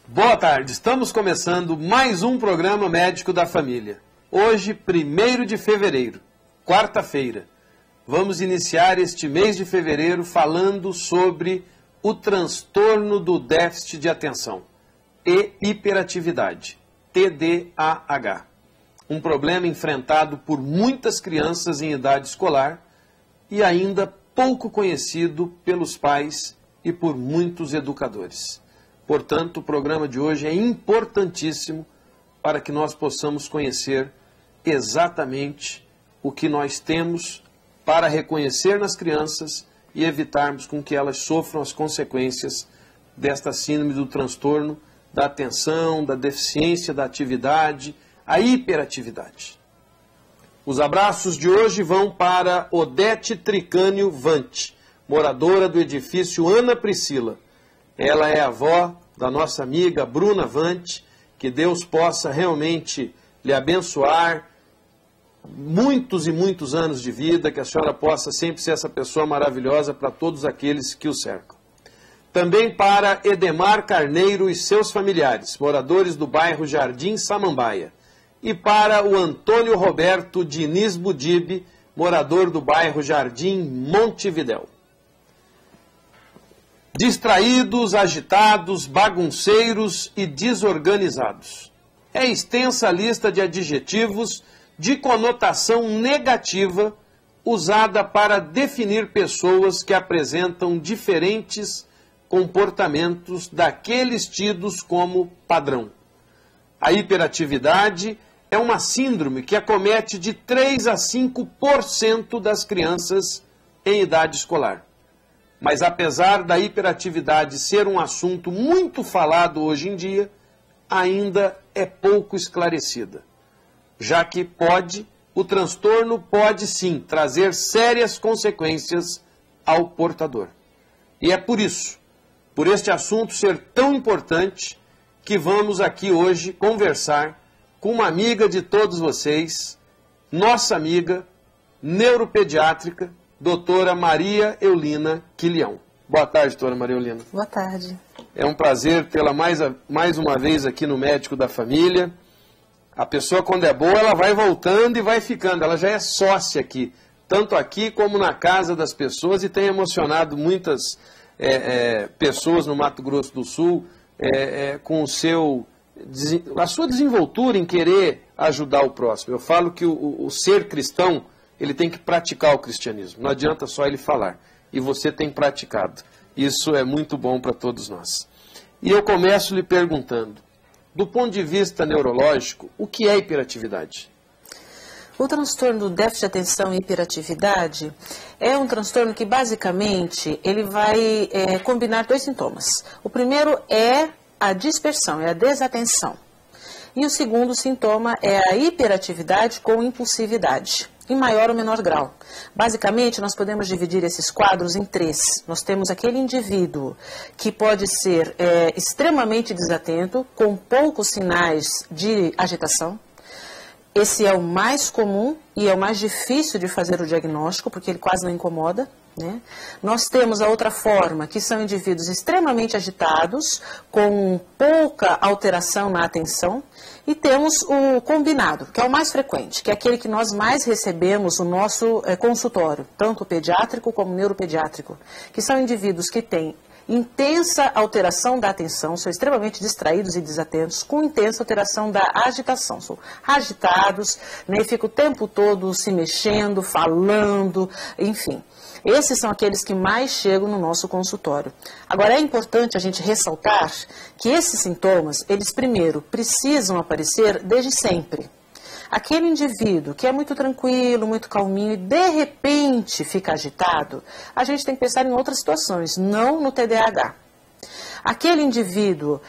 Boa tarde, estamos começando mais um programa Médico da Família. Hoje, 1º de fevereiro, quarta-feira, vamos iniciar este mês de fevereiro falando sobre o transtorno do déficit de atenção e hiperatividade, TDAH. Um problema enfrentado por muitas crianças em idade escolar e ainda pouco conhecido pelos pais e por muitos educadores. Portanto, o programa de hoje é importantíssimo para que nós possamos conhecer exatamente o que nós temos para reconhecer nas crianças e evitarmos com que elas sofram as consequências desta síndrome do transtorno da atenção, da deficiência da atividade, a hiperatividade. Os abraços de hoje vão para Odete Tricânio Vante, moradora do edifício Ana Priscila. Ela é avó da nossa amiga Bruna Vante, que Deus possa realmente lhe abençoar, muitos e muitos anos de vida, que a senhora possa sempre ser essa pessoa maravilhosa para todos aqueles que o cercam. Também para Edemar Carneiro e seus familiares, moradores do bairro Jardim Samambaia. E para o Antônio Roberto Diniz Budib, morador do bairro Jardim Montevidéu. Distraídos, agitados, bagunceiros e desorganizados. É extensa a lista de adjetivos de conotação negativa usada para definir pessoas que apresentam diferentes comportamentos daqueles tidos como padrão. A hiperatividade é uma síndrome que acomete de 3 a 5% das crianças em idade escolar. Mas apesar da hiperatividade ser um assunto muito falado hoje em dia, ainda é pouco esclarecida, já que o transtorno pode sim trazer sérias consequências ao portador. E é por isso, por este assunto ser tão importante, que vamos aqui hoje conversar com uma amiga de todos vocês, nossa amiga neuropediátrica, doutora Maria Eulina Quilião. Boa tarde, doutora Maria Eulina. Boa tarde. É um prazer tê-la mais uma vez aqui no Médico da Família. A pessoa, quando é boa, ela vai voltando e vai ficando. Ela já é sócia aqui, tanto aqui como na casa das pessoas, e tem emocionado muitas pessoas no Mato Grosso do Sul com a sua desenvoltura em querer ajudar o próximo. Eu falo que o ser cristão, ele tem que praticar o cristianismo. Não adianta só ele falar. E você tem praticado. Isso é muito bom para todos nós. E eu começo lhe perguntando, do ponto de vista neurológico, o que é hiperatividade? O transtorno do déficit de atenção e hiperatividade é um transtorno que, basicamente, ele vai combinar 2 sintomas. O primeiro é a dispersão, é a desatenção. E o segundo sintoma é a hiperatividade com impulsividade, em maior ou menor grau. Basicamente, nós podemos dividir esses quadros em 3. Nós temos aquele indivíduo que pode ser extremamente desatento, com poucos sinais de agitação. Esse é o mais comum e é o mais difícil de fazer o diagnóstico, porque ele quase não incomoda, né? Nós temos a outra forma, que são indivíduos extremamente agitados, com pouca alteração na atenção, e temos o combinado, que é o mais frequente, que é aquele que nós mais recebemos no nosso consultório, tanto pediátrico como neuropediátrico, que são indivíduos que têm intensa alteração da atenção, são extremamente distraídos e desatentos, com intensa alteração da agitação. São agitados, né, ficam o tempo todo se mexendo, falando, enfim. Esses são aqueles que mais chegam no nosso consultório. Agora, é importante a gente ressaltar que esses sintomas, eles primeiro precisam aparecer desde sempre. Aquele indivíduo que é muito tranquilo, muito calminho e de repente fica agitado, a gente tem que pensar em outras situações, não no TDAH. Aquele indivíduo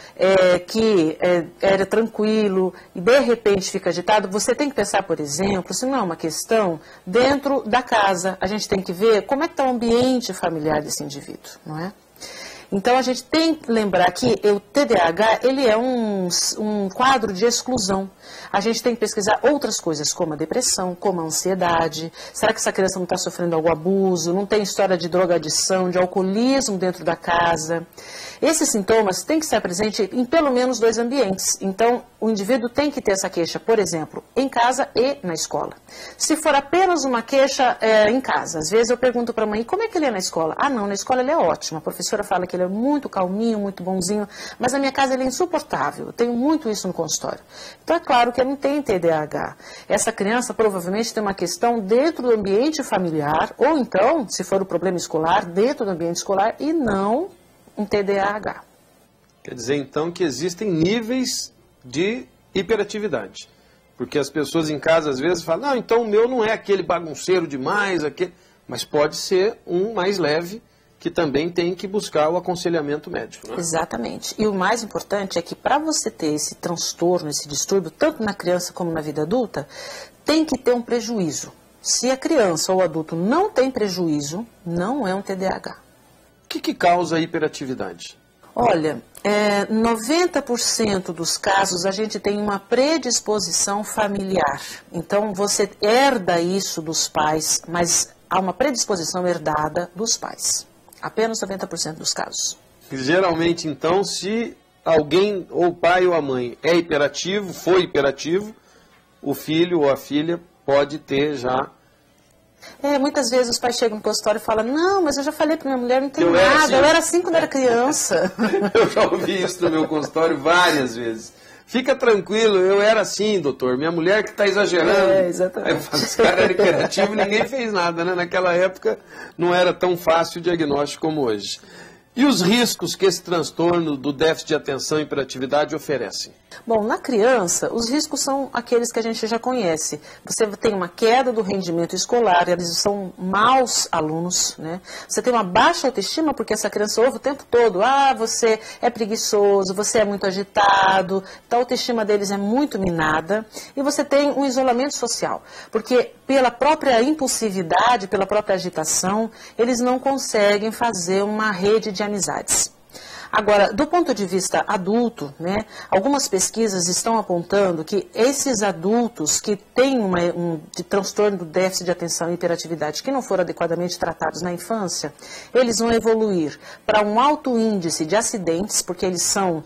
que era tranquilo e de repente fica agitado, você tem que pensar, por exemplo, se não é uma questão dentro da casa. A gente tem que ver como é que está o ambiente familiar desse indivíduo, não é? Então, a gente tem que lembrar que o TDAH, ele é um quadro de exclusão. A gente tem que pesquisar outras coisas, como a depressão, como a ansiedade. Será que essa criança não está sofrendo algum abuso? Não tem história de drogadição, de alcoolismo dentro da casa? Esses sintomas têm que estar presentes em pelo menos 2 ambientes. Então, o indivíduo tem que ter essa queixa, por exemplo, em casa e na escola. Se for apenas uma queixa em casa, às vezes eu pergunto para a mãe, como é que ele é na escola? Ah, não, na escola ele é ótimo. A professora fala que ele é muito calminho, muito bonzinho, mas na minha casa ele é insuportável. Eu tenho muito isso no consultório. Então, é claro que ele não tem TDAH. Essa criança provavelmente tem uma questão dentro do ambiente familiar, ou então, se for o problema escolar, dentro do ambiente escolar e não um TDAH. Quer dizer, então, que existem níveis de hiperatividade. Porque as pessoas em casa, às vezes, falam, não, então o meu não é aquele bagunceiro demais, mas pode ser um mais leve, que também tem que buscar o aconselhamento médico. Né? Exatamente. E o mais importante é que para você ter esse transtorno, esse distúrbio, tanto na criança como na vida adulta, tem que ter um prejuízo. Se a criança ou o adulto não tem prejuízo, não é um TDAH. O que causa a hiperatividade? Olha, 90% dos casos a gente tem uma predisposição familiar. Então, você herda isso dos pais, mas há uma predisposição herdada dos pais. Apenas 90% dos casos. Geralmente, então, se alguém, ou o pai ou a mãe, é hiperativo, foi hiperativo, o filho ou a filha pode ter já... Muitas vezes os pais chegam no consultório e falam, não, mas eu já falei para minha mulher, não tem nada, eu era assim quando era criança. Eu já ouvi isso no meu consultório várias vezes. Fica tranquilo, eu era assim, doutor, minha mulher que está exagerando. Exatamente. Aí eu falo, esse cara era hiperativo e ninguém fez nada, né? Naquela época não era tão fácil o diagnóstico como hoje. E os riscos que esse transtorno do déficit de atenção e hiperatividade oferecem? Bom, na criança, os riscos são aqueles que a gente já conhece. Você tem uma queda do rendimento escolar, eles são maus alunos, né? Você tem uma baixa autoestima porque essa criança ouve o tempo todo, você é preguiçoso, você é muito agitado, então a autoestima deles é muito minada. E você tem um isolamento social, porque pela própria impulsividade, pela própria agitação, eles não conseguem fazer uma rede de amizades. Agora, do ponto de vista adulto, né, algumas pesquisas estão apontando que esses adultos que têm de transtorno do déficit de atenção e hiperatividade que não foram adequadamente tratados na infância, eles vão evoluir para um alto índice de acidentes, porque eles são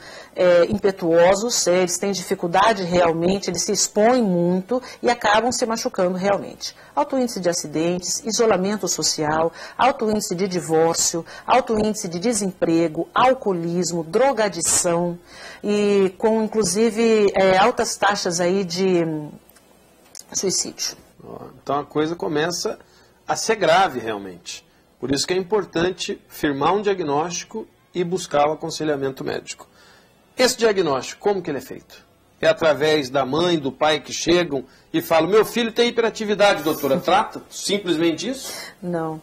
impetuosos, eles têm dificuldade realmente, eles se expõem muito e acabam se machucando realmente. Alto índice de acidentes, isolamento social, alto índice de divórcio, alto índice de desemprego, alcoolismo, drogadição e com inclusive altas taxas aí de suicídio. Então a coisa começa a ser grave realmente. Por isso que é importante firmar um diagnóstico e buscar o aconselhamento médico. Esse diagnóstico, como que ele é feito? É através da mãe, do pai que chegam e falam, meu filho tem hiperatividade, doutora, trata? Simplesmente isso? Não.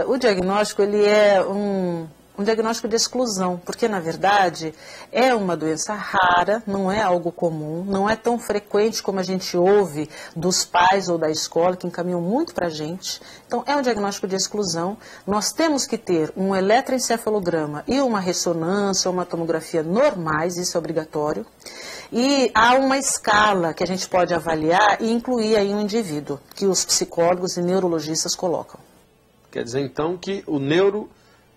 O diagnóstico, ele é um diagnóstico de exclusão, porque, na verdade, é uma doença rara, não é algo comum, não é tão frequente como a gente ouve dos pais ou da escola, que encaminham muito para a gente. Então, é um diagnóstico de exclusão. Nós temos que ter um eletroencefalograma e uma ressonância ou uma tomografia normais, isso é obrigatório. E há uma escala que a gente pode avaliar e incluir aí um indivíduo, que os psicólogos e neurologistas colocam. Quer dizer, então, que o neuro...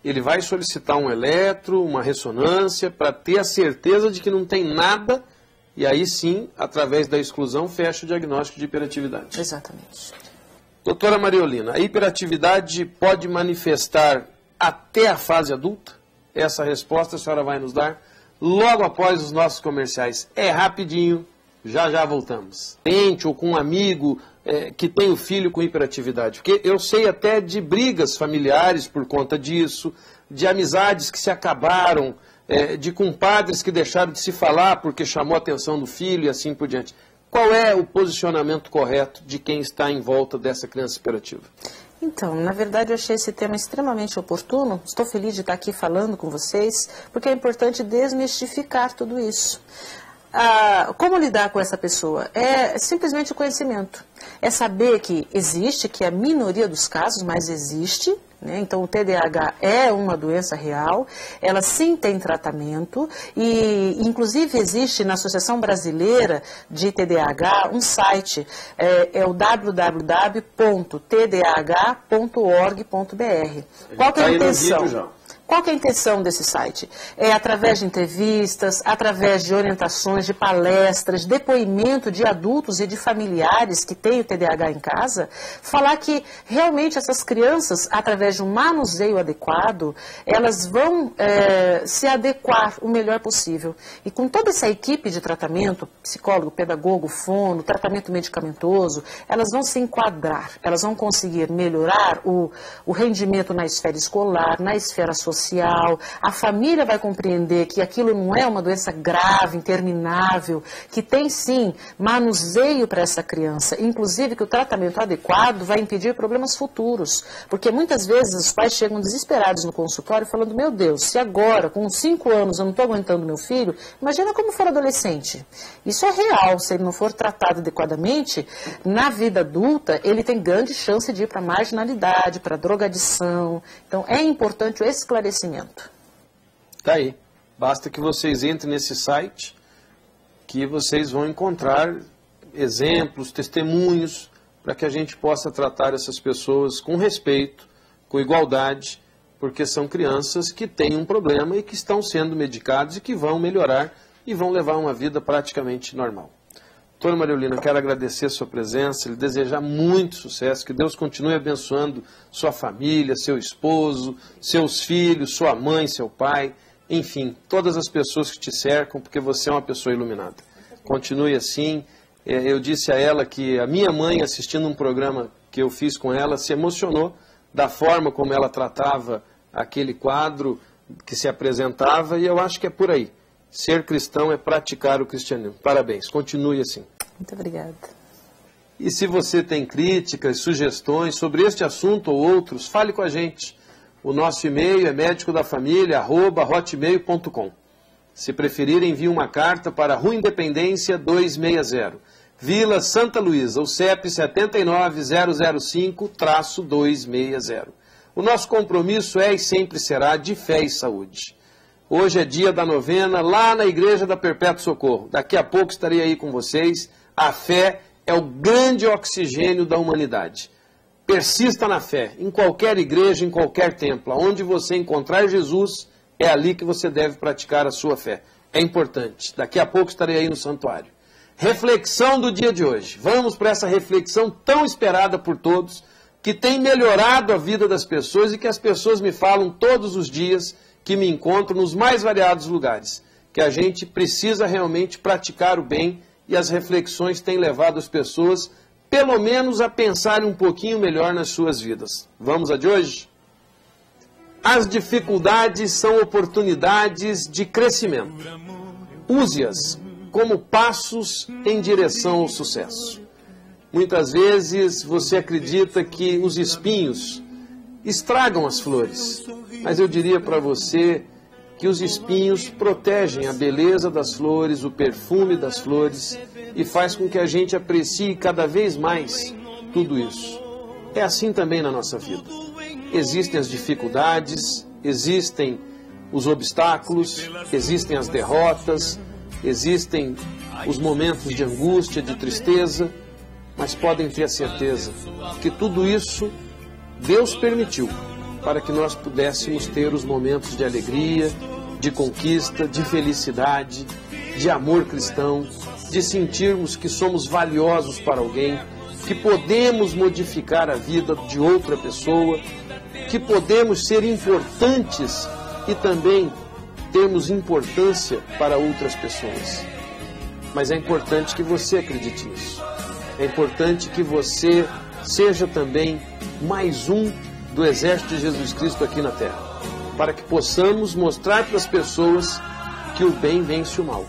ele vai solicitar um eletro, uma ressonância, para ter a certeza de que não tem nada, e aí sim, através da exclusão, fecha o diagnóstico de hiperatividade. Exatamente. Doutora Mariolina, a hiperatividade pode manifestar até a fase adulta? Essa resposta a senhora vai nos dar logo após os nossos comerciais. É rapidinho, já voltamos. Parente ou com um amigo... que tem o filho com hiperatividade, porque eu sei até de brigas familiares por conta disso, de amizades que se acabaram, de compadres que deixaram de se falar porque chamou a atenção do filho e assim por diante. Qual é o posicionamento correto de quem está em volta dessa criança hiperativa? Então, na verdade, eu achei esse tema extremamente oportuno. Estou feliz de estar aqui falando com vocês, porque é importante desmistificar tudo isso. Como lidar com essa pessoa? É simplesmente o conhecimento. É saber que existe, que é a minoria dos casos, mas existe, né? Então o TDAH é uma doença real, ela sim tem tratamento e inclusive existe na Associação Brasileira de TDAH um site, é o www.tdah.org.br. Qual que é a intenção? Qual que é a intenção desse site? É através de entrevistas, através de orientações, de palestras, depoimento de adultos e de familiares que têm o TDAH em casa, falar que realmente essas crianças, através de um manuseio adequado, elas vão se adequar o melhor possível. E com toda essa equipe de tratamento, psicólogo, pedagogo, fono, tratamento medicamentoso, elas vão se enquadrar, elas vão conseguir melhorar o rendimento na esfera escolar, na esfera social. A família vai compreender que aquilo não é uma doença grave, interminável, que tem sim manuseio para essa criança, inclusive que o tratamento adequado vai impedir problemas futuros, porque muitas vezes os pais chegam desesperados no consultório falando, meu Deus, se agora com 5 anos eu não estou aguentando meu filho, imagina como for adolescente. Isso é real, se ele não for tratado adequadamente, na vida adulta ele tem grande chance de ir para a marginalidade, para a drogadição, então é importante o esclarecimento. Tá aí. Basta que vocês entrem nesse site que vocês vão encontrar exemplos, testemunhos, para que a gente possa tratar essas pessoas com respeito, com igualdade, porque são crianças que têm um problema e que estão sendo medicados e que vão melhorar e vão levar uma vida praticamente normal. Doutora Mariolina, quero agradecer a sua presença, lhe desejar muito sucesso, que Deus continue abençoando sua família, seu esposo, seus filhos, sua mãe, seu pai, enfim, todas as pessoas que te cercam, porque você é uma pessoa iluminada. Continue assim. Eu disse a ela que a minha mãe, assistindo um programa que eu fiz com ela, se emocionou da forma como ela tratava aquele quadro que se apresentava, e eu acho que é por aí. Ser cristão é praticar o cristianismo. Parabéns, continue assim. Muito obrigada. E se você tem críticas, sugestões sobre este assunto ou outros, fale com a gente. O nosso e-mail é medicodafamilia@hotmail.com. Se preferir, envie uma carta para Rua Independência 260, Vila Santa Luísa, o CEP 79005-260. O nosso compromisso é e sempre será de fé e saúde. Hoje é dia da novena lá na Igreja da Perpétuo Socorro. Daqui a pouco estarei aí com vocês. A fé é o grande oxigênio da humanidade. Persista na fé, em qualquer igreja, em qualquer templo. Onde você encontrar Jesus, é ali que você deve praticar a sua fé. É importante. Daqui a pouco estarei aí no santuário. Reflexão do dia de hoje. Vamos para essa reflexão tão esperada por todos, que tem melhorado a vida das pessoas e que as pessoas me falam todos os dias que me encontro nos mais variados lugares, que a gente precisa realmente praticar o bem, e as reflexões têm levado as pessoas, pelo menos, a pensarem um pouquinho melhor nas suas vidas. Vamos a de hoje? As dificuldades são oportunidades de crescimento. Use-as como passos em direção ao sucesso. Muitas vezes você acredita que os espinhos estragam as flores, mas eu diria para você que os espinhos protegem a beleza das flores, o perfume das flores, e faz com que a gente aprecie cada vez mais tudo isso. É assim também na nossa vida. Existem as dificuldades, existem os obstáculos, existem as derrotas, existem os momentos de angústia, de tristeza, mas podem ter a certeza que tudo isso Deus permitiu para que nós pudéssemos ter os momentos de alegria, de conquista, de felicidade, de amor cristão, de sentirmos que somos valiosos para alguém, que podemos modificar a vida de outra pessoa, que podemos ser importantes e também termos importância para outras pessoas. Mas é importante que você acredite nisso. É importante que você seja também mais um do exército de Jesus Cristo aqui na Terra, para que possamos mostrar para as pessoas que o bem vence o mal,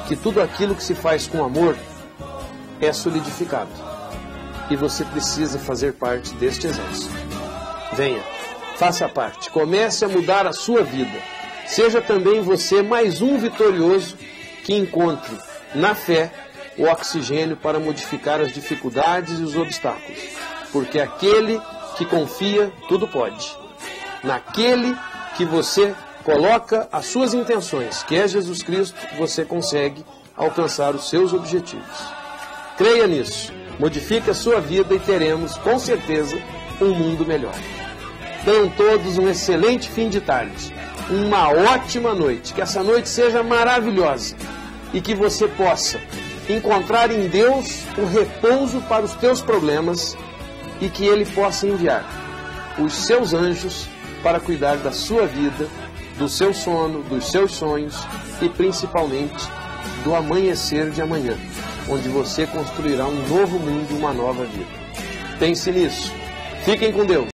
que tudo aquilo que se faz com amor é solidificado, e você precisa fazer parte deste exército. Venha, faça parte, comece a mudar a sua vida, seja também você mais um vitorioso que encontre na fé o oxigênio para modificar as dificuldades e os obstáculos, porque aquele que confia, tudo pode. Naquele que você coloca as suas intenções, que é Jesus Cristo, você consegue alcançar os seus objetivos. Creia nisso, modifique a sua vida e teremos, com certeza, um mundo melhor. Tenham todos um excelente fim de tarde, uma ótima noite, que essa noite seja maravilhosa e que você possa encontrar em Deus o repouso para os teus problemas e que Ele possa enviar os seus anjos para cuidar da sua vida, do seu sono, dos seus sonhos e principalmente do amanhecer de amanhã, onde você construirá um novo mundo, uma nova vida. Pense nisso. Fiquem com Deus.